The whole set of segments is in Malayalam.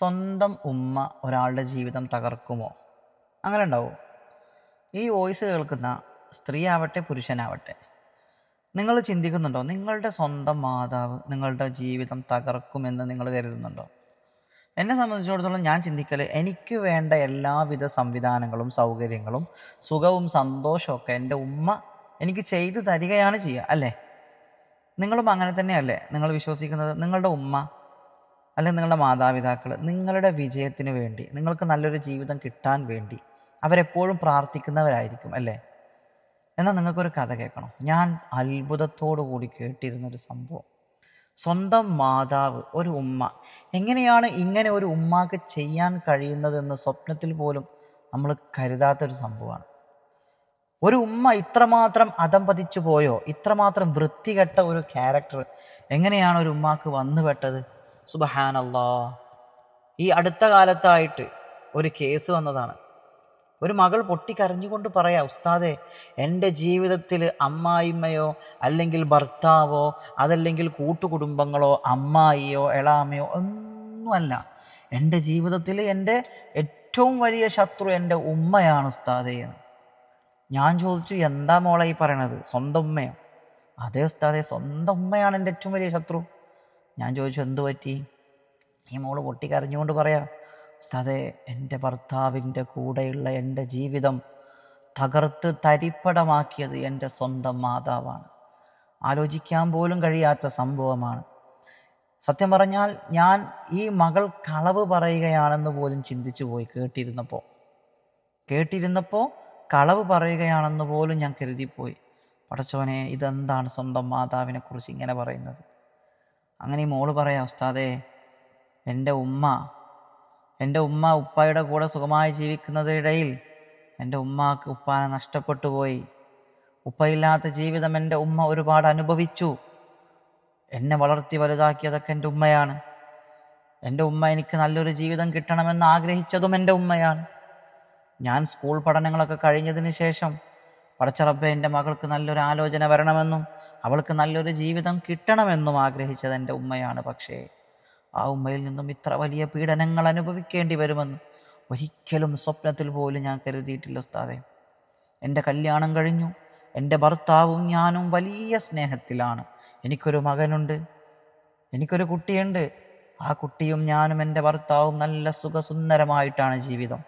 സ്വന്തം ഉമ്മ ഒരാളുടെ ജീവിതം തകർക്കുമോ? അങ്ങനെ ഉണ്ടാവുമോ? ഈ വോയിസ് കേൾക്കുന്ന സ്ത്രീ ആവട്ടെ പുരുഷനാവട്ടെ, നിങ്ങൾ ചിന്തിക്കുന്നുണ്ടോ നിങ്ങളുടെ സ്വന്തം മാതാവ് നിങ്ങളുടെ ജീവിതം തകർക്കുമെന്ന് നിങ്ങൾ കരുതുന്നുണ്ടോ? എന്നെ സംബന്ധിച്ചിടത്തോളം ഞാൻ ചിന്തിക്കൽ, എനിക്ക് വേണ്ട എല്ലാവിധ സംവിധാനങ്ങളും സൗകര്യങ്ങളും സുഖവും സന്തോഷമൊക്കെ എൻ്റെ ഉമ്മ എനിക്ക് ചെയ്തു തരികയാണ് ചെയ്യുക, അല്ലേ? നിങ്ങളും അങ്ങനെ തന്നെയല്ലേ നിങ്ങൾ വിശ്വസിക്കുന്നത്? നിങ്ങളുടെ ഉമ്മ അല്ലെങ്കിൽ നിങ്ങളുടെ മാതാപിതാക്കൾ നിങ്ങളുടെ വിജയത്തിന് വേണ്ടി, നിങ്ങൾക്ക് നല്ലൊരു ജീവിതം കിട്ടാൻ വേണ്ടി അവരെപ്പോഴും പ്രാർത്ഥിക്കുന്നവരായിരിക്കും, അല്ലേ? എന്നാൽ നിങ്ങൾക്കൊരു കഥ കേൾക്കണം. ഞാൻ അത്ഭുതത്തോടു കൂടി കേട്ടിരുന്നൊരു സംഭവം. സ്വന്തം മാതാവ്, ഒരു ഉമ്മ, എങ്ങനെയാണ് ഇങ്ങനെ ഒരു ഉമ്മാക്ക് ചെയ്യാൻ കഴിയുന്നതെന്ന് സ്വപ്നത്തിൽ പോലും നമ്മൾ കരുതാത്തൊരു സംഭവമാണ്. ഒരു ഉമ്മ ഇത്രമാത്രം അധംപതിച്ചു പോയോ? ഇത്രമാത്രം വൃത്തികെട്ട ഒരു ക്യാരക്ടർ എങ്ങനെയാണ് ഒരു ഉമ്മാക്ക് വന്നുപെട്ടത്? സുബ്ഹാനല്ലാ. ഈ അടുത്ത കാലത്തായിട്ട് ഒരു കേസ് വന്നതാണ്. ഒരു മകൾ പൊട്ടിക്കരഞ്ഞുകൊണ്ട് പറയാ, ഉസ്താദെ, എൻ്റെ ജീവിതത്തിൽ അമ്മായിമ്മയോ അല്ലെങ്കിൽ ഭർത്താവോ അതല്ലെങ്കിൽ കൂട്ടുകുടുംബങ്ങളോ അമ്മായിയോ എളാമയോ ഒന്നുമല്ല, എൻ്റെ ജീവിതത്തിൽ എൻ്റെ ഏറ്റവും വലിയ ശത്രു എൻ്റെ ഉമ്മയാണ് ഉസ്താദേ എന്ന്. ഞാൻ ചോദിച്ചു, എന്താ മോളെ ഈ പറയണത്? സ്വന്തം ഉമ്മയോ? അതേ ഉസ്താദെ, സ്വന്തം ഉമ്മയാണ് എൻ്റെ ഏറ്റവും വലിയ ശത്രു. ഞാൻ ചോദിച്ചു, എന്തു പറ്റി? ഈ മോള് പൊട്ടിക്കരഞ്ഞുകൊണ്ട് പറയാ, ഉസ്താദെ, എൻ്റെ ഭർത്താവിൻ്റെ കൂടെയുള്ള എൻ്റെ ജീവിതം തകർത്ത് തരിപ്പടമാക്കിയത് എൻ്റെ സ്വന്തം മാതാവാണ്. ആലോചിക്കാൻ പോലും കഴിയാത്ത സംഭവമാണ്. സത്യം പറഞ്ഞാൽ ഞാൻ ഈ മകൾ കളവ് പറയുകയാണെന്ന് പോലും ചിന്തിച്ചു പോയി. കേട്ടിരുന്നപ്പോൾ കളവ് പറയുകയാണെന്ന് പോലും ഞാൻ കരുതിപ്പോയി. പടച്ചോനെ, ഇതെന്താണ് സ്വന്തം മാതാവിനെ കുറിച്ച് ഇങ്ങനെ പറയുന്നത്? അങ്ങനെ ഈ മോള് പറയാം, ഉസ്താദേ, എൻ്റെ ഉമ്മ ഉപ്പായുടെ കൂടെ സുഖമായി ജീവിക്കുന്നതിനിടയിൽ എൻ്റെ ഉമ്മാക്ക് ഉപ്പാനെ നഷ്ടപ്പെട്ടു പോയി. ഉപ്പയില്ലാത്ത ജീവിതം എൻ്റെ ഉമ്മ ഒരുപാട് അനുഭവിച്ചു. എന്നെ വളർത്തി വലുതാക്കിയതൊക്കെ എൻ്റെ ഉമ്മയാണ്. എൻ്റെ ഉമ്മ എനിക്ക് നല്ലൊരു ജീവിതം കിട്ടണമെന്ന് ആഗ്രഹിച്ചതും എൻ്റെ ഉമ്മയാണ്. ഞാൻ സ്കൂൾ പഠനങ്ങളൊക്കെ കഴിഞ്ഞതിന് ശേഷം, പടച്ച റബ്ബേ, എൻ്റെ മകൾക്ക് നല്ലൊരു ആലോചന വരണമെന്നും അവൾക്ക് നല്ലൊരു ജീവിതം കിട്ടണമെന്നും ആഗ്രഹിച്ചത് എൻ്റെ ഉമ്മയാണ്. പക്ഷേ ആ ഉമ്മയിൽ നിന്നും ഇത്ര വലിയ പീഡനങ്ങൾ അനുഭവിക്കേണ്ടി വരുമെന്ന് ഒരിക്കലും സ്വപ്നത്തിൽ പോലും ഞാൻ കരുതിയിട്ടില്ല ഉസ്താദെ. എൻ്റെ കല്യാണം കഴിഞ്ഞു. എൻ്റെ ഭർത്താവും ഞാനും വലിയ സ്നേഹത്തിലാണ്. എനിക്കൊരു മകനുണ്ട്, എനിക്കൊരു കുട്ടിയുണ്ട്. ആ കുട്ടിയും ഞാനും എൻ്റെ ഭർത്താവും നല്ല സുഖസുന്ദരമായിട്ടാണ് ജീവിതം.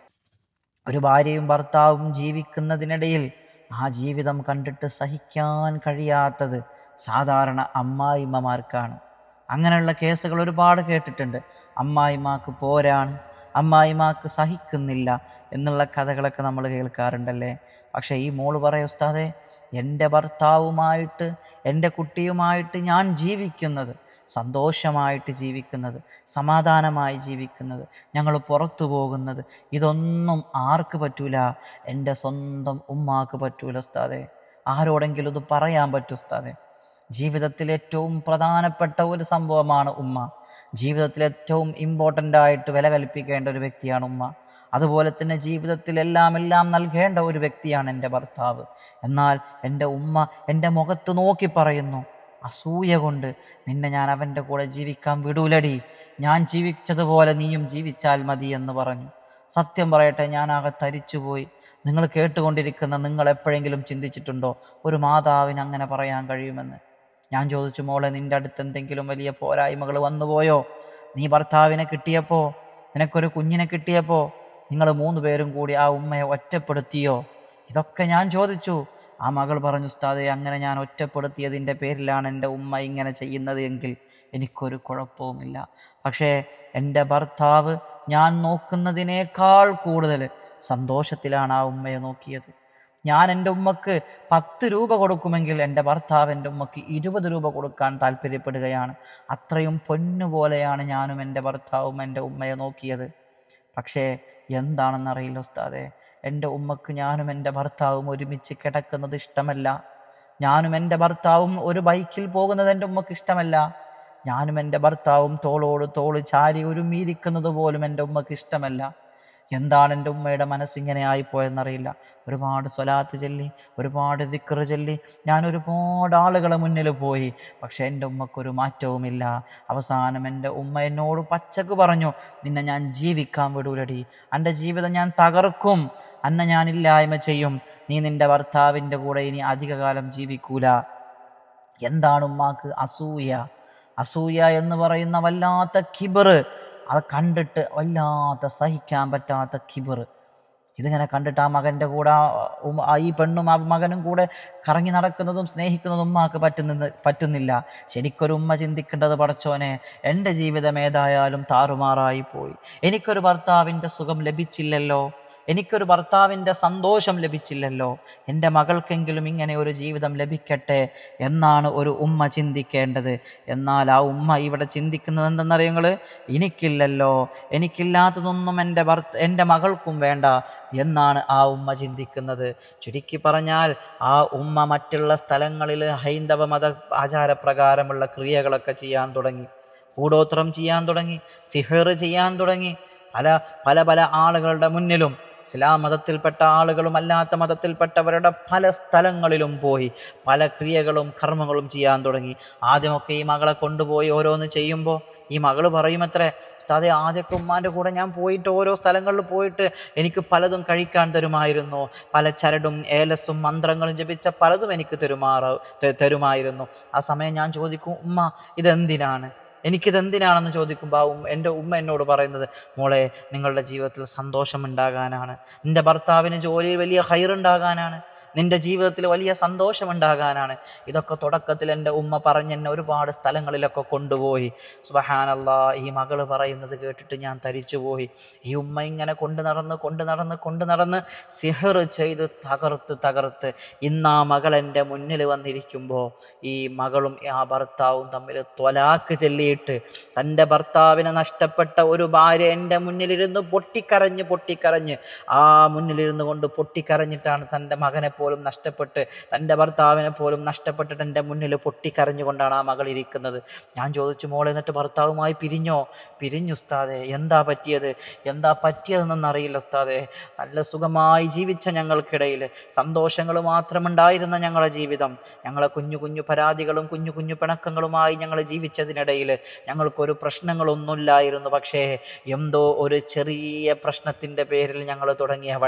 ഒരു ഭാര്യയും ഭർത്താവും ജീവിക്കുന്നതിനിടയിൽ ആ ജീവിതം കണ്ടിട്ട് സഹിക്കാൻ കഴിയാത്തത് സാധാരണ അമ്മായിമ്മമാർക്കാണ്. അങ്ങനെയുള്ള കേസുകൾ ഒരുപാട് കേട്ടിട്ടുണ്ട്. അമ്മായിമാക്ക് പോരാണ്, അമ്മായിമാക്ക് സഹിക്കുന്നില്ല എന്നുള്ള കഥകളൊക്കെ നമ്മൾ കേൾക്കാറുണ്ടല്ലേ. പക്ഷേ ഈ മോള് പറയും, ഉസ്താദേ, എൻ്റെ ഭർത്താവുമായിട്ട് എൻ്റെ കുട്ടിയുമായിട്ട് ഞാൻ ജീവിക്കുന്നത്, സന്തോഷമായിട്ട് ജീവിക്കുന്നത്, സമാധാനമായി ജീവിക്കുന്നത്, ഞങ്ങൾ പുറത്തു പോകുന്നത്, ഇതൊന്നും ആർക്ക് പറ്റൂല? എൻ്റെ സ്വന്തം ഉമ്മാക്ക് പറ്റൂല ഉസ്താദേ. ആരോടെങ്കിലും ഇത് പറയാൻ പറ്റും ഉസ്താദേ? ജീവിതത്തിൽ ഏറ്റവും പ്രധാനപ്പെട്ട ഒരു സംഭവമാണ് ഉമ്മ. ജീവിതത്തിൽ ഏറ്റവും ഇമ്പോർട്ടൻ്റ് ആയിട്ട് വില കൽപ്പിക്കേണ്ട ഒരു വ്യക്തിയാണ് ഉമ്മ. അതുപോലെ തന്നെ ജീവിതത്തിൽ എല്ലാം നൽകേണ്ട ഒരു വ്യക്തിയാണ് എൻ്റെ ഭർത്താവ്. എന്നാൽ എൻ്റെ ഉമ്മ എൻ്റെ മുഖത്ത് നോക്കി പറയുന്നു, അസൂയ കൊണ്ട് നിന്നെ ഞാൻ അവൻ്റെ കൂടെ ജീവിക്കാൻ വിടൂലടി, ഞാൻ ജീവിച്ചതുപോലെ നീയും ജീവിച്ചാൽ മതി എന്ന് പറഞ്ഞു. സത്യം പറയട്ടെ, ഞാനാകെ തരിച്ചുപോയി. നിങ്ങൾ കേട്ടുകൊണ്ടിരിക്കുന്ന നിങ്ങൾ എപ്പോഴെങ്കിലും ചിന്തിച്ചിട്ടുണ്ടോ ഒരു മാതാവിന് അങ്ങനെ പറയാൻ കഴിയുമെന്ന്? ഞാൻ ചോദിച്ചു, മോളെ, നിൻ്റെ അടുത്ത് എന്തെങ്കിലും വലിയ പോരായ്മകൾ വന്നുപോയോ? നീ ഭർത്താവിനെ കിട്ടിയപ്പോൾ, നിനക്കൊരു കുഞ്ഞിനെ കിട്ടിയപ്പോൾ നിങ്ങൾ 3 പേരും കൂടി ആ ഉമ്മയെ ഒറ്റപ്പെടുത്തിയോ? ഇതൊക്കെ ഞാൻ ചോദിച്ചു. ആ മകൾ പറഞ്ഞു, ഉസ്താദേ, അങ്ങനെ ഞാൻ ഒറ്റപ്പെടുത്തിയതിൻ്റെ പേരിലാണ് എൻ്റെ ഉമ്മ ഇങ്ങനെ ചെയ്യുന്നത് എങ്കിൽ എനിക്കൊരു കുഴപ്പവുമില്ല. പക്ഷേ എൻ്റെ ഭർത്താവ് ഞാൻ നോക്കുന്നതിനേക്കാൾ കൂടുതൽ സന്തോഷത്തിലാണ് ആ ഉമ്മയെ നോക്കിയത്. ഞാൻ എൻ്റെ ഉമ്മക്ക് 10 രൂപ കൊടുക്കുമെങ്കിൽ എൻ്റെ ഭർത്താവ് എൻ്റെ ഉമ്മക്ക് 20 രൂപ കൊടുക്കാൻ താല്പര്യപ്പെടുകയാണ്. അത്രയും പൊന്നുപോലെയാണ് ഞാനും എൻ്റെ ഭർത്താവും എൻ്റെ ഉമ്മയെ നോക്കിയത്. പക്ഷേ എന്താണെന്നറിയില്ല ഉസ്താദേ, എൻ്റെ ഉമ്മക്ക് ഞാനും എൻ്റെ ഭർത്താവും ഒരുമിച്ച് കിടക്കുന്നത് ഇഷ്ടമല്ല. ഞാനും എൻ്റെ ഭർത്താവും ഒരു ബൈക്കിൽ പോകുന്നത് എൻ്റെ ഉമ്മക്ക് ഇഷ്ടമല്ല. ഞാനും എൻ്റെ ഭർത്താവും തോളോട് തോള് ചാരി ഒരുമിയിരിക്കുന്നത് പോലും എൻ്റെ ഉമ്മക്ക് ഇഷ്ടമല്ല. എന്താണ് എൻ്റെ ഉമ്മയുടെ മനസ്സിങ്ങനെ ആയിപ്പോയെന്നറിയില്ല. ഒരുപാട് സ്വലാത്ത് ചൊല്ലി, ഒരുപാട് ദിക്ർ ചൊല്ലി, ഞാൻ ഒരുപാട് ആളുകളെ മുന്നിൽ പോയി. പക്ഷേ എൻ്റെ ഉമ്മക്കൊരു മാറ്റവുമില്ല. അവസാനം എൻ്റെ ഉമ്മ എന്നോട് പച്ചക്ക് പറഞ്ഞു, നിന്നെ ഞാൻ ജീവിക്കാൻ വിടൂലടി, എൻ്റെ ജീവിതം ഞാൻ തകർക്കും, അന്നെ ഞാൻ ഇല്ലായ്മ ചെയ്യും, നീ നിൻ്റെ ഭർത്താവിൻ്റെ കൂടെ ഇനി അധികകാലം ജീവിക്കൂല. എന്താണ് ഉമ്മാക്ക്? അസൂയ. അസൂയ എന്ന് പറയുന്ന വല്ലാത്ത കിബറ്. അത് കണ്ടിട്ട് വല്ലാത്ത സഹിക്കാൻ പറ്റാത്ത കിബറ്. ഇതിങ്ങനെ കണ്ടിട്ട് ആ മകൻ്റെ കൂടെ ഈ പെണ്ണും ആ മകനും കൂടെ കറങ്ങി നടക്കുന്നതും സ്നേഹിക്കുന്നതും ഉമ്മാക്ക് പറ്റുന്നില്ല. ശരിക്കൊരു ഉമ്മ ചിന്തിക്കേണ്ടത്, പടച്ചോനെ, എൻ്റെ ജീവിതം ഏതായാലും താറുമാറായി പോയി, എനിക്കൊരു ഭർത്താവിൻ്റെ സുഖം ലഭിച്ചില്ലല്ലോ, എനിക്കൊരു ഭർത്താവിൻ്റെ സന്തോഷം ലഭിച്ചില്ലല്ലോ, എൻ്റെ മകൾക്കെങ്കിലും ഇങ്ങനെ ഒരു ജീവിതം ലഭിക്കട്ടെ എന്നാണ് ഒരു ഉമ്മ ചിന്തിക്കേണ്ടത്. എന്നാൽ ആ ഉമ്മ ഇവിടെ ചിന്തിക്കുന്നത് എന്തെന്നറിയുങ്ങൾ? എനിക്കില്ലല്ലോ, എനിക്കില്ലാത്തതൊന്നും എൻ്റെ മകൾക്കും വേണ്ട എന്നാണ് ആ ഉമ്മ ചിന്തിക്കുന്നത്. ചുരുക്കി പറഞ്ഞാൽ ആ ഉമ്മ മറ്റുള്ള സ്ഥലങ്ങളിൽ ഹൈന്ദവ മത ആചാരപ്രകാരമുള്ള ക്രിയകളൊക്കെ ചെയ്യാൻ തുടങ്ങി, കൂടോത്രം ചെയ്യാൻ തുടങ്ങി, സിഹർ ചെയ്യാൻ തുടങ്ങി. പല പല ആളുകളുടെ മുന്നിലും, ഇസ്ലാം മതത്തിൽപ്പെട്ട ആളുകളും അല്ലാത്ത മതത്തിൽപ്പെട്ടവരുടെ പല സ്ഥലങ്ങളിലും പോയി പല ക്രിയകളും കർമ്മങ്ങളും ചെയ്യാൻ തുടങ്ങി. ആദ്യമൊക്കെ ഈ മകളെ കൊണ്ടുപോയി ഓരോന്ന് ചെയ്യുമ്പോൾ ഈ മകൾ പറയുമത്രേ, ഉസ്താദേ, ആദ്യമൊക്കെ ഉമ്മാൻ്റെ കൂടെ ഞാൻ പോയിട്ട് ഓരോ സ്ഥലങ്ങളിൽ പോയിട്ട് എനിക്ക് പലതും കഴിക്കാൻ തരുമായിരുന്നു, പല ചരടും ഏലസും മന്ത്രങ്ങളും ജപിച്ച പലതും എനിക്ക് തരുമായിരുന്നു. ആ സമയം ഞാൻ ചോദിക്കും, ഉമ്മ ഇതെന്തിനാണ്, എനിക്കിതെന്തിനാണെന്ന് ചോദിക്കുമ്പോൾ എൻ്റെ ഉമ്മ എന്നോട് പറയുന്നത്, മോളെ, നിങ്ങളുടെ ജീവിതത്തിൽ സന്തോഷമുണ്ടാകാനാണ്, നിൻ്റെ ഭർത്താവിന് ജോലിയിൽ വലിയ ഹൈറുണ്ടാകാനാണ്, നിൻ്റെ ജീവിതത്തിൽ വലിയ സന്തോഷമുണ്ടാകാനാണ്. ഇതൊക്കെ തുടക്കത്തിൽ എൻ്റെ ഉമ്മ പറഞ്ഞെന്നെ ഒരുപാട് സ്ഥലങ്ങളിലൊക്കെ കൊണ്ടുപോയി. സുബ്ഹാനല്ലാഹ്, ഈ മകള് പറയുന്നത് കേട്ടിട്ട് ഞാൻ തരിച്ചുപോയി. ഈ ഉമ്മ ഇങ്ങനെ കൊണ്ട് നടന്ന് സിഹർ ചെയ്ത് തകർത്ത് ഇന്ന് ആ മകൾ എൻ്റെ മുന്നിൽ വന്നിരിക്കുമ്പോൾ ഈ മകളും ആ ഭർത്താവും തമ്മിൽ ത്വലാക്ക് ചൊല്ലിയിട്ട് തൻ്റെ ഭർത്താവിനെ നഷ്ടപ്പെട്ട ഒരു ഭാര്യ എൻ്റെ മുന്നിലിരുന്ന് പൊട്ടിക്കരഞ്ഞ് ആ മുന്നിലിരുന്ന് കൊണ്ട് പൊട്ടിക്കരഞ്ഞിട്ടാണ് തൻ്റെ മകനെ പോലും നഷ്ടപ്പെട്ട്, തൻ്റെ ഭർത്താവിനെ പോലും നഷ്ടപ്പെട്ടിട്ട് എൻ്റെ മുന്നിൽ പൊട്ടിക്കരഞ്ഞുകൊണ്ടാണ് ആ മകൾ ഇരിക്കുന്നത്. ഞാൻ ചോദിച്ചു, മോളെ, എന്നിട്ട് ഭർത്താവുമായി പിരിഞ്ഞു ഉസ്താദേ, എന്താ പറ്റിയതെന്നറിയില്ല ഉസ്താദേ, നല്ല സുഖമായി ജീവിച്ച ഞങ്ങൾക്കിടയിൽ സന്തോഷങ്ങൾ മാത്രമുണ്ടായിരുന്ന ഞങ്ങളുടെ ജീവിതം, ഞങ്ങളെ കുഞ്ഞു പരാതികളും കുഞ്ഞു പിണക്കങ്ങളുമായി ഞങ്ങൾ ജീവിച്ചതിനിടയിൽ ഞങ്ങൾക്കൊരു പ്രശ്നങ്ങളൊന്നുമില്ലായിരുന്നു. പക്ഷേ എന്തോ ഒരു ചെറിയ പ്രശ്നത്തിൻ്റെ പേരിൽ ഞങ്ങൾ തുടങ്ങിയ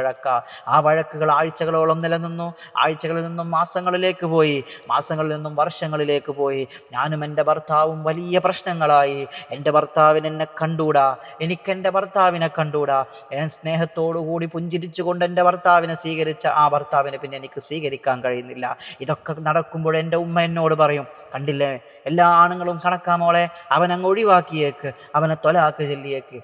ആ വഴക്കുകൾ ആഴ്ചകളോളം നിലനിന്നു. ആഴ്ചകളിൽ നിന്നും മാസങ്ങളിലേക്ക് പോയി, മാസങ്ങളിൽ നിന്നും വർഷങ്ങളിലേക്ക് പോയി. ഞാനും എൻ്റെ ഭർത്താവും വലിയ പ്രശ്നങ്ങളായി. എൻ്റെ ഭർത്താവിന് എന്നെ കണ്ടൂടാ, എനിക്കെൻ്റെ ഭർത്താവിനെ കണ്ടൂടാ. ഞാൻ സ്നേഹത്തോടുകൂടി പുഞ്ചിരിച്ചുകൊണ്ട് എൻ്റെ ഭർത്താവിനെ സ്വീകരിച്ച ആ ഭർത്താവിനെ പിന്നെ എനിക്ക് സ്വീകരിക്കാൻ കഴിയുന്നില്ല. ഇതൊക്കെ നടക്കുമ്പോൾ എൻ്റെ ഉമ്മ എന്നോട് പറയും, കണ്ടില്ലേ, എല്ലാ ആണുങ്ങളും കണക്കാ മോളെ, അവനങ്ങ് ഒഴിവാക്കിയേക്ക്, അവനെ ത്വലാക്ക് ചൊല്ലിയേക്ക്.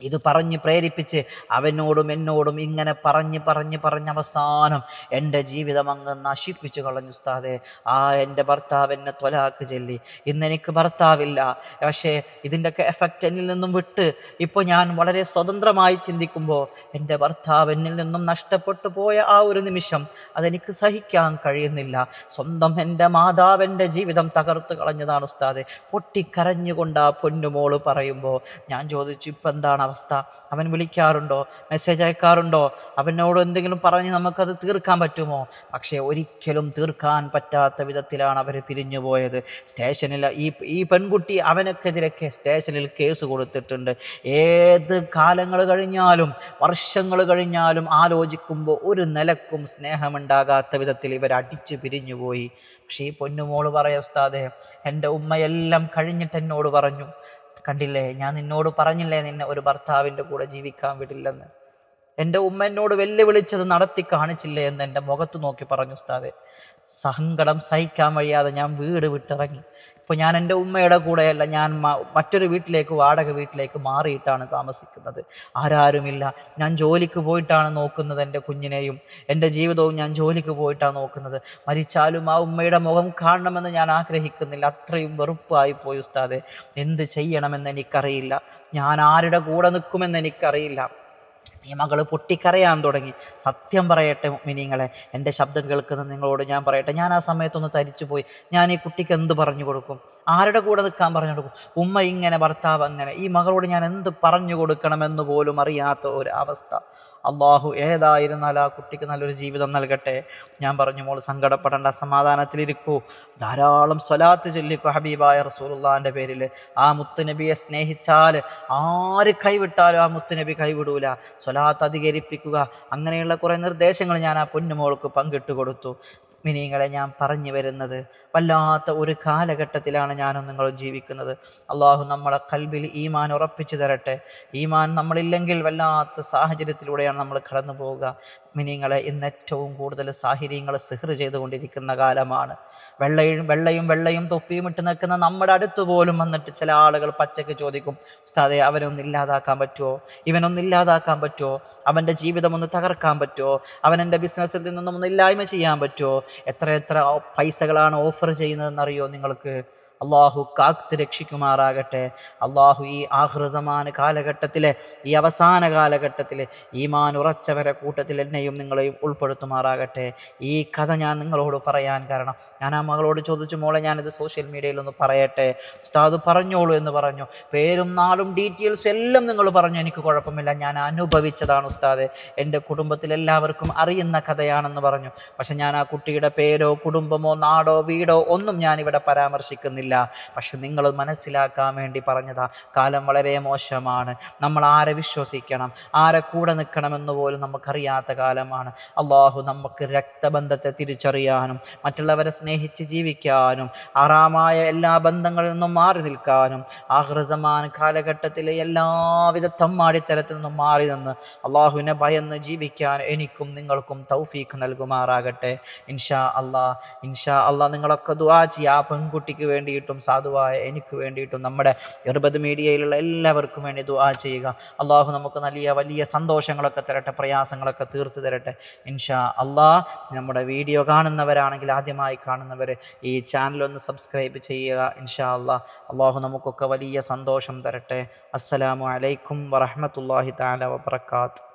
ഇത് പറഞ്ഞ് പ്രേരിപ്പിച്ച് അവനോടും എന്നോടും ഇങ്ങനെ പറഞ്ഞ് അവസാനം എൻ്റെ ജീവിതം അങ്ങ് നശിപ്പിച്ചു കളഞ്ഞു ഉസ്താദേ. എൻ്റെ ഭർത്താവ് എന്നെ ത്വലാക്ക് ചൊല്ലി. ഇന്നെനിക്ക് ഭർത്താവില്ല. പക്ഷേ ഇതിൻ്റെയൊക്കെ എഫക്റ്റ് എന്നിൽ നിന്നും വിട്ട് ഇപ്പോൾ ഞാൻ വളരെ സ്വതന്ത്രമായി ചിന്തിക്കുമ്പോൾ എൻ്റെ ഭർത്താവ് എന്നിൽ നിന്നും നഷ്ടപ്പെട്ടു പോയ ആ ഒരു നിമിഷം അതെനിക്ക് സഹിക്കാൻ കഴിയുന്നില്ല. സ്വന്തം എൻ്റെ മാതാവിൻ്റെ ജീവിതം തകർത്ത് കളഞ്ഞതാണ് ഉസ്താദേ. പൊട്ടിക്കരഞ്ഞുകൊണ്ട് ആ പൊന്നുമോള് പറയുമ്പോൾ ഞാൻ ചോദിച്ചു, ഇപ്പം എന്താണ് അവസ്ഥ? അവൻ വിളിക്കാറുണ്ടോ, മെസ്സേജ് അയക്കാറുണ്ടോ? അവനോട് എന്തെങ്കിലും പറഞ്ഞ് നമുക്കത് തീർക്കാൻ പറ്റുമോ? പക്ഷേ ഒരിക്കലും തീർക്കാൻ പറ്റാത്ത വിധത്തിലാണ് അവർ പിരിഞ്ഞു പോയത്. സ്റ്റേഷനിൽ ഈ പെൺകുട്ടി അവനക്കെതിരൊക്കെ സ്റ്റേഷനിൽ കേസ് കൊടുത്തിട്ടുണ്ട്. ഏത് കാലങ്ങൾ കഴിഞ്ഞാലും വർഷങ്ങൾ കഴിഞ്ഞാലും ആലോചിക്കുമ്പോൾ ഒരു നിലക്കും സ്നേഹമുണ്ടാകാത്ത വിധത്തിൽ ഇവർ അടിച്ചു പിരിഞ്ഞുപോയി. പക്ഷേ ഈ പൊന്നുമോള് പറയാം, ഉസ്താദേ, എൻ്റെ ഉമ്മയെല്ലാം കഴിഞ്ഞിട്ട് എന്നോട് പറഞ്ഞു, കണ്ടില്ലേ, ഞാൻ നിന്നോട് പറഞ്ഞില്ലേ നിന്നെ ഒരു ഭർത്താവിൻ്റെ കൂടെ ജീവിക്കാൻ വിടില്ലെന്ന്. എൻ്റെ ഉമ്മ എന്നോട് വെല്ലുവിളിച്ചത് നടത്തി കാണിച്ചില്ലേ എന്ന് എൻ്റെ മുഖത്ത് നോക്കി പറഞ്ഞു ഉസ്താദേ. സങ്കടം സഹിക്കാൻ വയ്യാതെ ഞാൻ വീട് വിട്ടിറങ്ങി. ഇപ്പോൾ ഞാൻ എൻ്റെ ഉമ്മയുടെ കൂടെയല്ല, ഞാൻ മറ്റൊരു വാടക വീട്ടിലേക്ക് മാറിയിട്ടാണ് താമസിക്കുന്നത്. ആരാരുമില്ല. ഞാൻ ജോലിക്ക് പോയിട്ടാണ് നോക്കുന്നത്, എൻ്റെ കുഞ്ഞിനെയും എൻ്റെ ജീവിതവും ഞാൻ ജോലിക്ക് പോയിട്ടാണ് നോക്കുന്നത്. മരിച്ചാലും ആ ഉമ്മയുടെ മുഖം കാണണമെന്ന് ഞാൻ ആഗ്രഹിക്കുന്നില്ല. അത്രയും വെറുപ്പായി പോയി ഉസ്താദേ. എന്ത് ചെയ്യണമെന്ന് എനിക്കറിയില്ല. ഞാൻ ആരുടെ കൂടെ നിൽക്കുമെന്ന് എനിക്കറിയില്ല. ഈ മകൾ പൊട്ടിക്കരയാൻ തുടങ്ങി. സത്യം പറയട്ടെ മുഅ്മിനീങ്ങളെ, എൻ്റെ ശബ്ദം കേൾക്കുന്ന നിങ്ങളോട് ഞാൻ പറയട്ടെ, ഞാൻ ആ സമയത്തൊന്ന് തരിച്ചുപോയി. ഞാൻ ഈ കുട്ടിക്ക് എന്ത് പറഞ്ഞു കൊടുക്കും? ആരുടെ കൂടെ നിൽക്കാൻ പറഞ്ഞു കൊടുക്കും? ഉമ്മ ഇങ്ങനെ, ഭർത്താവ് അങ്ങനെ. ഈ മകളോട് ഞാൻ എന്ത് പറഞ്ഞു കൊടുക്കണമെന്ന് പോലും അറിയാത്ത ഒരു അവസ്ഥ. അള്ളാഹു ഏതായിരുന്നാൽ ആ കുട്ടിക്ക് നല്ലൊരു ജീവിതം നൽകട്ടെ. ഞാൻ പറഞ്ഞു, മോൾ സങ്കടപ്പെടേണ്ട, സമാധാനത്തിലിരിക്കൂ, ധാരാളം സ്വലാത്ത് ചൊല്ലിക്കോ ഹബീബായ റസൂലുള്ളാഹിൻ്റെ പേരിൽ. ആ മുത്തുനബിയെ സ്നേഹിച്ചാൽ ആര് കൈവിട്ടാലും ആ മുത്തുനബി കൈവിടൂല. സ്വലാത്ത് അധികരിപ്പിക്കുക, അങ്ങനെയുള്ള കുറേ നിർദ്ദേശങ്ങൾ ഞാൻ ആ പൊന്നുമോൾക്ക് പങ്കിട്ട് കൊടുത്തു. മിനിങ്ങളെ, ഞാൻ പറഞ്ഞു വരുന്നത്, വല്ലാത്ത ഒരു കാലഘട്ടത്തിലാണ് ഞാനും നിങ്ങളും ജീവിക്കുന്നത്. അള്ളാഹു നമ്മളെ കൽബിൽ ഈമാൻ ഉറപ്പിച്ചു തരട്ടെ. ഈമാൻ നമ്മളില്ലെങ്കിൽ വല്ലാത്ത സാഹചര്യത്തിലൂടെയാണ് നമ്മൾ കടന്നു പോവുക. മിനിങ്ങളെ, ഇന്ന് ഏറ്റവും കൂടുതൽ സാഹിര്യങ്ങൾ സിഹ്ർ ചെയ്തുകൊണ്ടിരിക്കുന്ന കാലമാണ്. വെള്ളയും തൊപ്പിയും ഇട്ട് നിൽക്കുന്ന നമ്മുടെ അടുത്ത് പോലും വന്നിട്ട് ചില ആളുകൾ പച്ചയ്ക്ക് ചോദിക്കും, ഉസ്താദേ, അവനൊന്നില്ലാതാക്കാൻ പറ്റുമോ? ഇവനൊന്നില്ലാതാക്കാൻ പറ്റുമോ? അവൻ്റെ ജീവിതം ഒന്ന് തകർക്കാൻ പറ്റുമോ? അവനെൻ്റെ ബിസിനസ്സിൽ നിന്നും ഒന്ന് ഇല്ലായ്മ ചെയ്യാൻ പറ്റുമോ? എത്ര പൈസകളാണ് ഓഫർ ചെയ്യുന്നതെന്നറിയോ നിങ്ങൾക്ക്? അള്ളാഹു കാത്ത് രക്ഷിക്കുമാറാകട്ടെ. അള്ളാഹു ഈ ആഖിറസമാന കാലഘട്ടത്തിലെ, ഈ അവസാന കാലഘട്ടത്തിലെ ഈമാൻ ഉറച്ചവരെ കൂട്ടത്തിൽ എന്നെയും നിങ്ങളെയും ഉൾപ്പെടുത്തുമാറാകട്ടെ. ഈ കഥ ഞാൻ നിങ്ങളോട് പറയാൻ കാരണം, ഞാൻ ആ മകളോട് ചോദിച്ചു, മോളെ, ഞാനിത് സോഷ്യൽ മീഡിയയിലൊന്ന് പറയട്ടെ? ഉസ്താദ് പറഞ്ഞോളൂ എന്ന് പറഞ്ഞു. പേരും നാളും ഡീറ്റെയിൽസ് എല്ലാം നിങ്ങൾ പറഞ്ഞു, എനിക്ക് കുഴപ്പമില്ല, ഞാൻ അനുഭവിച്ചതാണ് ഉസ്താദെ, എൻ്റെ കുടുംബത്തിലെല്ലാവർക്കും അറിയുന്ന കഥയാണെന്ന് പറഞ്ഞു. പക്ഷെ ഞാൻ ആ കുട്ടിയുടെ പേരോ കുടുംബമോ നാടോ വീടോ ഒന്നും ഞാനിവിടെ പരാമർശിക്കുന്നില്ല. പക്ഷെ നിങ്ങൾ മനസ്സിലാക്കാൻ വേണ്ടി പറഞ്ഞതാ. കാലം വളരെ മോശമാണ്. നമ്മൾ ആരെ വിശ്വസിക്കണം, ആരെ കൂടെ നിൽക്കണമെന്ന് പോലും നമുക്കറിയാത്ത കാലമാണ്. അള്ളാഹു നമുക്ക് രക്തബന്ധത്തെ തിരിച്ചറിയാനും മറ്റുള്ളവരെ സ്നേഹിച്ച് ജീവിക്കാനും ഹറാമായ എല്ലാ ബന്ധങ്ങളിൽ നിന്നും മാറി നിൽക്കാനും ആഖിറസമാൻ കാലഘട്ടത്തിലെ എല്ലാവിധ തമ്മാടിത്തരത്തിൽ നിന്നും മാറി നിന്ന് അള്ളാഹുവിനെ ഭയന്ന് ജീവിക്കാൻ എനിക്കും നിങ്ങൾക്കും തൗഫീഖ് നൽകുമാറാകട്ടെ. ഇൻഷാ അള്ളാഹ് നിങ്ങളൊക്കെ ദുആ ചെയ്യുക. ആ പെൺകുട്ടിക്ക് വേണ്ടിയിട്ടും സാധുവായ എനിക്ക് വേണ്ടിയിട്ടും നമ്മുടെ ഇർബദ് മീഡിയയിലുള്ള എല്ലാവർക്കും വേണ്ടി ദുആ ചെയ്യുക. അള്ളാഹു നമുക്ക് വലിയ സന്തോഷങ്ങളൊക്കെ തരട്ടെ, പ്രയാസങ്ങളൊക്കെ തീർത്തു തരട്ടെ. ഇൻഷാ അള്ളാഹ്. നമ്മുടെ വീഡിയോ കാണുന്നവരാണെങ്കിൽ, ആദ്യമായി കാണുന്നവർ ഈ ചാനലൊന്ന് സബ്സ്ക്രൈബ് ചെയ്യുക. ഇൻഷാ അള്ളാഹ്. അള്ളാഹു നമുക്കൊക്കെ വലിയ സന്തോഷം തരട്ടെ. അസ്സലാമു അലൈക്കും വറഹ്മത്തുള്ളാഹി തആല വബറകാതുഹു.